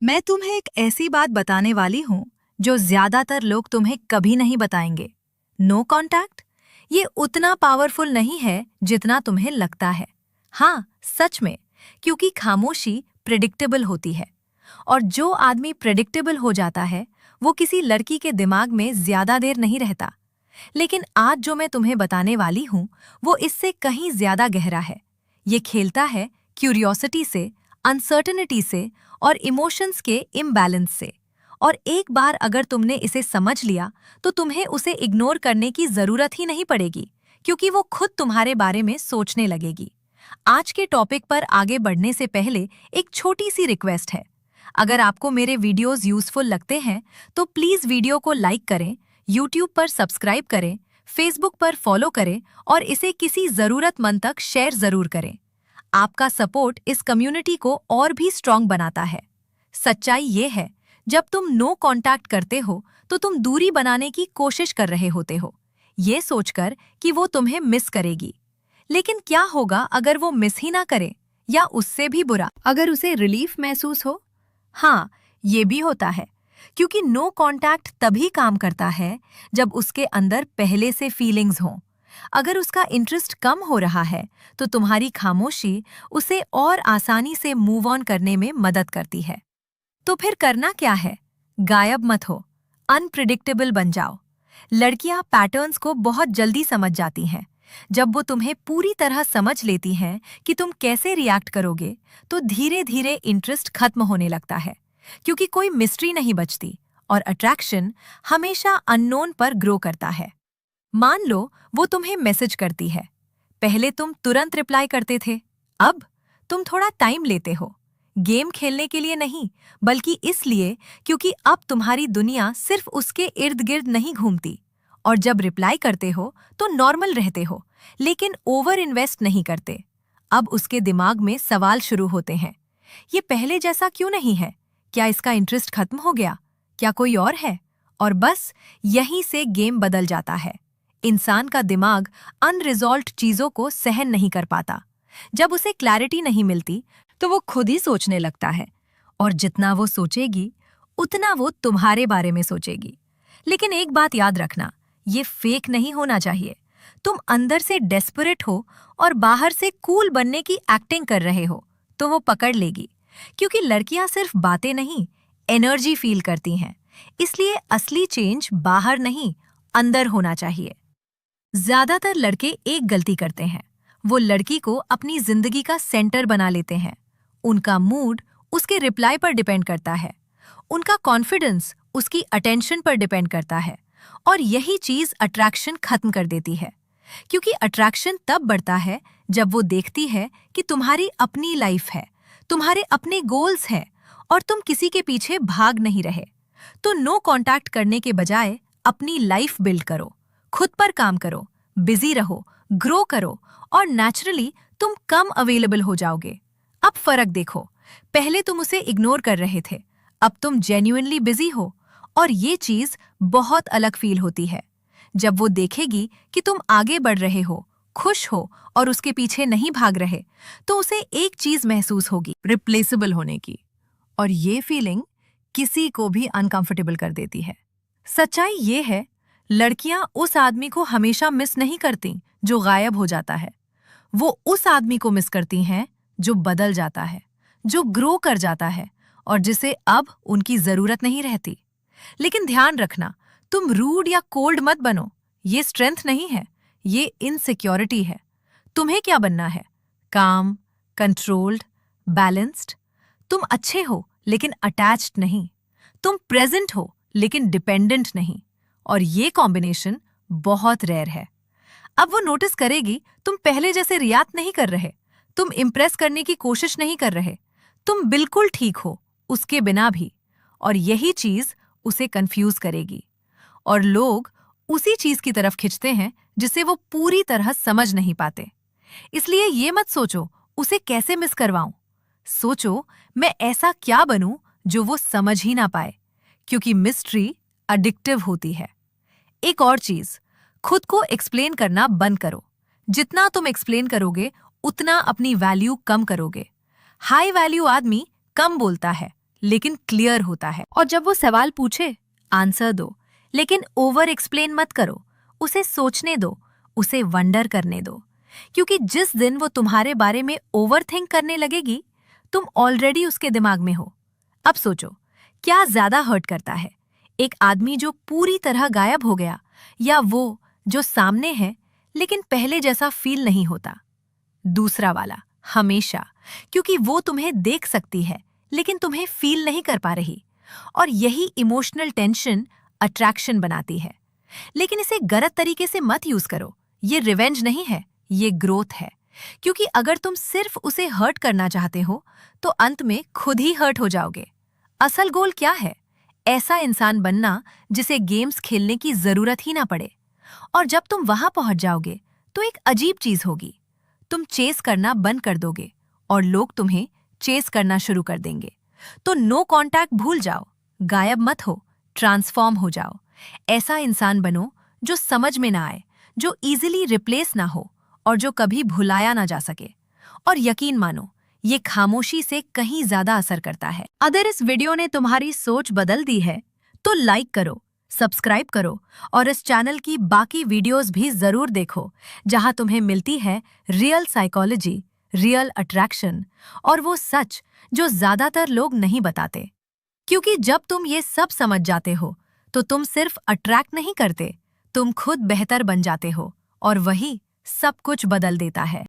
मैं तुम्हें एक ऐसी बात बताने वाली हूँ जो ज्यादातर लोग तुम्हें कभी नहीं बताएंगे। नो कांटेक्ट ये उतना पावरफुल नहीं है जितना तुम्हें लगता है। हाँ, सच में, क्योंकि खामोशी प्रिडिक्टेबल होती है। और जो आदमी प्रिडिक्टेबल हो जाता है वो किसी लड़की के दिमाग में ज्यादा देर नहीं रहता। लेकिन आज जो मैं तुम्हें बताने वाली हूँ वो इससे कहीं ज्यादा गहरा है। ये खेलता है क्यूरियोसिटी से, अनसर्टेनिटी से और इमोशंस के इम्बैलेंस से। और एक बार अगर तुमने इसे समझ लिया तो तुम्हें उसे इग्नोर करने की जरूरत ही नहीं पड़ेगी, क्योंकि वो खुद तुम्हारे बारे में सोचने लगेगी। आज के टॉपिक पर आगे बढ़ने से पहले एक छोटी सी रिक्वेस्ट है। अगर आपको मेरे वीडियोस यूजफुल लगते हैं तो प्लीज वीडियो को लाइक करें, यूट्यूब पर सब्सक्राइब करें, फेसबुक पर फॉलो करें और इसे किसी जरूरतमंद तक शेयर जरूर करें। आपका सपोर्ट इस कम्युनिटी को और भी स्ट्रांग बनाता है। सच्चाई ये है, जब तुम नो कांटेक्ट करते हो तो तुम दूरी बनाने की कोशिश कर रहे होते हो, ये सोचकर कि वो तुम्हें मिस करेगी। लेकिन क्या होगा अगर वो मिस ही ना करे, या उससे भी बुरा, अगर उसे रिलीफ महसूस हो? हाँ, ये भी होता है, क्योंकि नो कांटेक्ट तभी काम करता है जब उसके अंदर पहले से फीलिंग्स हों। अगर उसका इंटरेस्ट कम हो रहा है तो तुम्हारी खामोशी उसे और आसानी से मूव ऑन करने में मदद करती है। तो फिर करना क्या है? गायब मत हो, अनप्रिडिक्टेबल बन जाओ। लड़कियां पैटर्न्स को बहुत जल्दी समझ जाती हैं। जब वो तुम्हें पूरी तरह समझ लेती हैं कि तुम कैसे रिएक्ट करोगे, तो धीरे धीरे इंटरेस्ट खत्म होने लगता है, क्योंकि कोई मिस्ट्री नहीं बचती और अट्रैक्शन हमेशा अननोन पर ग्रो करता है। मान लो वो तुम्हें मैसेज करती है। पहले तुम तुरंत रिप्लाई करते थे, अब तुम थोड़ा टाइम लेते हो। गेम खेलने के लिए नहीं, बल्कि इसलिए क्योंकि अब तुम्हारी दुनिया सिर्फ उसके इर्द गिर्द नहीं घूमती। और जब रिप्लाई करते हो तो नॉर्मल रहते हो, लेकिन ओवर इन्वेस्ट नहीं करते। अब उसके दिमाग में सवाल शुरू होते हैं, ये पहले जैसा क्यों नहीं है? क्या इसका इंटरेस्ट खत्म हो गया? क्या कोई और है? और बस यहीं से गेम बदल जाता है। इंसान का दिमाग अनरिजॉल्व्ड चीजों को सहन नहीं कर पाता। जब उसे क्लैरिटी नहीं मिलती तो वो खुद ही सोचने लगता है, और जितना वो सोचेगी उतना वो तुम्हारे बारे में सोचेगी। लेकिन एक बात याद रखना, ये फेक नहीं होना चाहिए। तुम अंदर से डेस्परेट हो और बाहर से कूल बनने की एक्टिंग कर रहे हो तो वो पकड़ लेगी, क्योंकि लड़कियां सिर्फ बातें नहीं, एनर्जी फील करती हैं। इसलिए असली चेंज बाहर नहीं, अंदर होना चाहिए। ज्यादातर लड़के एक गलती करते हैं, वो लड़की को अपनी जिंदगी का सेंटर बना लेते हैं। उनका मूड उसके रिप्लाई पर डिपेंड करता है, उनका कॉन्फिडेंस उसकी अटेंशन पर डिपेंड करता है, और यही चीज अट्रैक्शन खत्म कर देती है। क्योंकि अट्रैक्शन तब बढ़ता है जब वो देखती है कि तुम्हारी अपनी लाइफ है, तुम्हारे अपने गोल्स हैं, और तुम किसी के पीछे भाग नहीं रहे। तो नो कांटेक्ट करने के बजाय अपनी लाइफ बिल्ड करो, खुद पर काम करो, बिजी रहो, ग्रो करो, और नेचुरली तुम कम अवेलेबल हो जाओगे। अब फर्क देखो, पहले तुम उसे इग्नोर कर रहे थे, अब तुम जेन्युइनली बिजी हो, और ये चीज बहुत अलग फील होती है। जब वो देखेगी कि तुम आगे बढ़ रहे हो, खुश हो और उसके पीछे नहीं भाग रहे, तो उसे एक चीज महसूस होगी, रिप्लेसेबल होने की। और ये फीलिंग किसी को भी अनकंफर्टेबल कर देती है। सच्चाई ये है, लड़कियां उस आदमी को हमेशा मिस नहीं करती जो गायब हो जाता है। वो उस आदमी को मिस करती हैं जो बदल जाता है, जो ग्रो कर जाता है, और जिसे अब उनकी जरूरत नहीं रहती। लेकिन ध्यान रखना, तुम रूड या कोल्ड मत बनो। ये स्ट्रेंथ नहीं है, ये इनसिक्योरिटी है। तुम्हें क्या बनना है? काम, कंट्रोल्ड, बैलेंस्ड। तुम अच्छे हो लेकिन अटैच्ड नहीं। तुम प्रेजेंट हो लेकिन डिपेंडेंट नहीं। और ये कॉम्बिनेशन बहुत रेयर है। अब वो नोटिस करेगी तुम पहले जैसे रिएक्ट नहीं कर रहे, तुम इम्प्रेस करने की कोशिश नहीं कर रहे, तुम बिल्कुल ठीक हो उसके बिना भी। और यही चीज उसे कंफ्यूज करेगी, और लोग उसी चीज की तरफ खिंचते हैं जिसे वो पूरी तरह समझ नहीं पाते। इसलिए ये मत सोचो उसे कैसे मिस करवाऊं, सोचो मैं ऐसा क्या बनूं जो वो समझ ही ना पाए, क्योंकि मिस्ट्री अडिक्टिव होती है। एक और चीज, खुद को एक्सप्लेन करना बंद करो। जितना तुम एक्सप्लेन करोगे उतना अपनी वैल्यू कम करोगे। हाई वैल्यू आदमी कम बोलता है लेकिन क्लियर होता है। और जब वो सवाल पूछे, आंसर दो, लेकिन ओवर एक्सप्लेन मत करो। उसे सोचने दो, उसे वंडर करने दो, क्योंकि जिस दिन वो तुम्हारे बारे में ओवर थिंक करने लगेगी, तुम ऑलरेडी उसके दिमाग में हो। अब सोचो, क्या ज्यादा हर्ट करता है, एक आदमी जो पूरी तरह गायब हो गया, या वो जो सामने है लेकिन पहले जैसा फील नहीं होता? दूसरा वाला, हमेशा, क्योंकि वो तुम्हें देख सकती है लेकिन तुम्हें फील नहीं कर पा रही। और यही इमोशनल टेंशन अट्रैक्शन बनाती है। लेकिन इसे गलत तरीके से मत यूज करो। ये रिवेंज नहीं है, ये ग्रोथ है। क्योंकि अगर तुम सिर्फ उसे हर्ट करना चाहते हो तो अंत में खुद ही हर्ट हो जाओगे। असल गोल क्या है? ऐसा इंसान बनना जिसे गेम्स खेलने की जरूरत ही ना पड़े। और जब तुम वहां पहुंच जाओगे तो एक अजीब चीज होगी, तुम चेस करना बंद कर दोगे और लोग तुम्हें चेस करना शुरू कर देंगे। तो नो कांटेक्ट भूल जाओ, गायब मत हो, ट्रांसफॉर्म हो जाओ। ऐसा इंसान बनो जो समझ में ना आए, जो इजीली रिप्लेस ना हो और जो कभी भुलाया ना जा सके। और यकीन मानो, ये खामोशी से कहीं ज्यादा असर करता है। अगर इस वीडियो ने तुम्हारी सोच बदल दी है तो लाइक करो, सब्सक्राइब करो और इस चैनल की बाकी वीडियोस भी जरूर देखो, जहां तुम्हें मिलती है रियल साइकोलॉजी, रियल अट्रैक्शन और वो सच जो ज्यादातर लोग नहीं बताते। क्योंकि जब तुम ये सब समझ जाते हो तो तुम सिर्फ अट्रैक्ट नहीं करते, तुम खुद बेहतर बन जाते हो और वही सब कुछ बदल देता है।